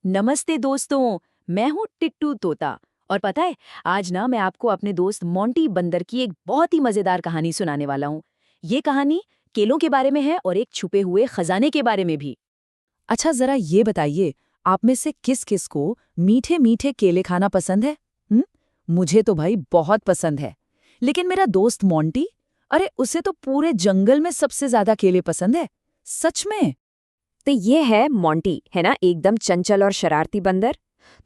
नमस्ते दोस्तों। मैं हूँ टिट्टू तोता। और पता है, आज ना मैं आपको अपने दोस्त मोंटी बंदर की एक बहुत ही मजेदार कहानी सुनाने वाला हूँ। ये कहानी केलों के बारे में है और एक छुपे हुए खजाने के बारे में भी। अच्छा, जरा ये बताइए, आप में से किस किस को मीठे मीठे केले खाना पसंद है? मुझे तो भाई बहुत पसंद है। लेकिन मेरा दोस्त मोंटी, अरे उसे तो पूरे जंगल में सबसे ज्यादा केले पसंद है। सच में? तो ये है मोंटी, है ना, एकदम चंचल और शरारती बंदर।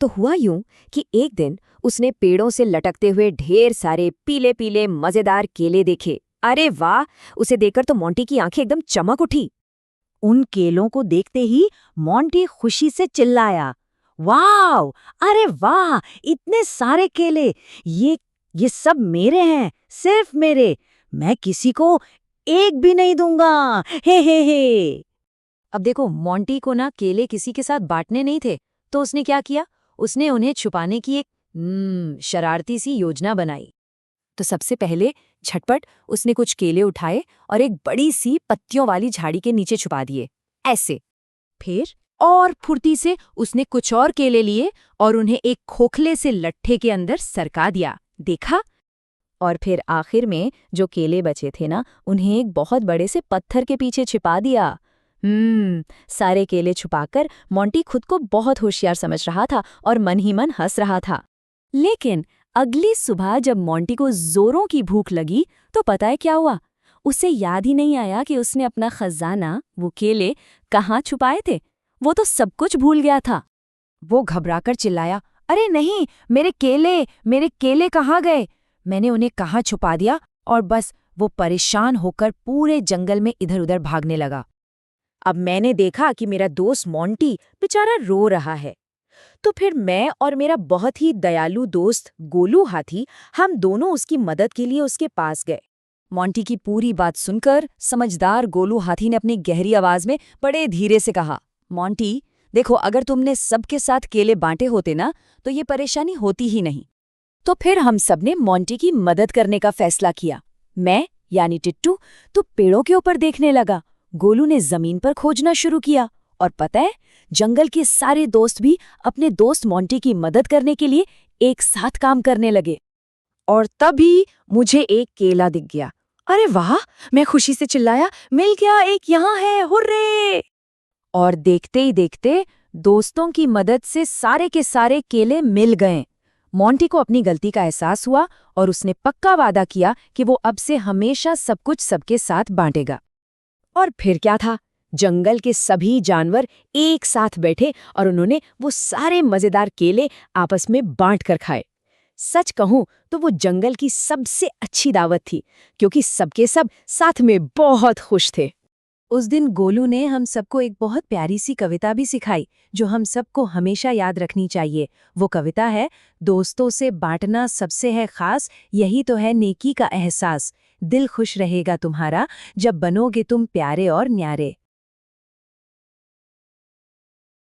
तो हुआ यूं कि एक दिन उसने पेड़ों से लटकते हुए ढेर सारे पीले पीले मजेदार केले देखे। अरे वाह! उसे देखकर तो मोंटी की आंखें एकदम चमक उठी। उन केलों को देखते ही मोंटी खुशी से चिल्लाया, वाव! अरे वाह! इतने सारे केले! ये सब मेरे हैं, सिर्फ मेरे। मैं किसी को एक भी नहीं दूंगा। हे। अब देखो, मोंटी को ना केले किसी के साथ बांटने नहीं थे, तो उसने क्या किया? उसने उन्हें छुपाने की एक शरारती सी योजना बनाई। तो सबसे पहले झटपट उसने कुछ केले उठाए और एक बड़ी सी पत्तियों वाली झाड़ी के नीचे छुपा दिए, ऐसे। फिर और फुर्ती से उसने कुछ और केले लिए और उन्हें एक खोखले से लट्ठे के अंदर सरका दिया, देखा? और फिर आखिर में जो केले बचे थे ना, उन्हें एक बहुत बड़े से पत्थर के पीछे छिपा दिया। सारे केले छुपाकर मोंटी खुद को बहुत होशियार समझ रहा था और मन ही मन हंस रहा था। लेकिन अगली सुबह जब मोंटी को जोरों की भूख लगी, तो पता है क्या हुआ? उसे याद ही नहीं आया कि उसने अपना खजाना, वो केले, कहाँ छुपाए थे। वो तो सब कुछ भूल गया था। वो घबराकर चिल्लाया, अरे नहीं, मेरे केले कहाँ गए? मैंने उन्हें कहाँ छुपा दिया? और बस वो परेशान होकर पूरे जंगल में इधर उधर भागने लगा। अब मैंने देखा कि मेरा दोस्त मोंटी बेचारा रो रहा है। तो फिर मैं और मेरा बहुत ही दयालु दोस्त गोलू हाथी, हम दोनों उसकी मदद के लिए उसके पास गए। मोंटी की पूरी बात सुनकर समझदार गोलू हाथी ने अपनी गहरी आवाज में बड़े धीरे से कहा, मोंटी, देखो, अगर तुमने सबके साथ केले बांटे होते ना, तो ये परेशानी होती ही नहीं। तो फिर हम सबने मोंटी की मदद करने का फैसला किया। मैं यानी टिट्टू तो पेड़ों के ऊपर देखने लगा, गोलू ने जमीन पर खोजना शुरू किया, और पता है, जंगल के सारे दोस्त भी अपने दोस्त मोंटी की मदद करने के लिए एक साथ काम करने लगे। और तभी मुझे एक केला दिख गया। अरे वाह! मैं खुशी से चिल्लाया, मिल गया, एक यहाँ है, हुर्रे! और देखते ही देखते दोस्तों की मदद से सारे के सारे केले मिल गए। मोंटी को अपनी गलती का एहसास हुआ और उसने पक्का वादा किया कि वो अब से हमेशा सब कुछ सबके साथ बांटेगा। और फिर क्या था? जंगल के सभी जानवर एक साथ बैठे और उन्होंने वो सारे मजेदार केले आपस में बांट कर खाए। सच कहूं तो वो जंगल की सबसे अच्छी दावत थी, क्योंकि सबके सब साथ में बहुत खुश थे। उस दिन गोलू ने हम सबको एक बहुत प्यारी सी कविता भी सिखाई, जो हम सबको हमेशा याद रखनी चाहिए। वो कविता है, दोस्तों से बांटना सबसे है खास, यही तो है नेकी का एहसास। दिल खुश रहेगा तुम्हारा जब बनोगे तुम प्यारे और न्यारे।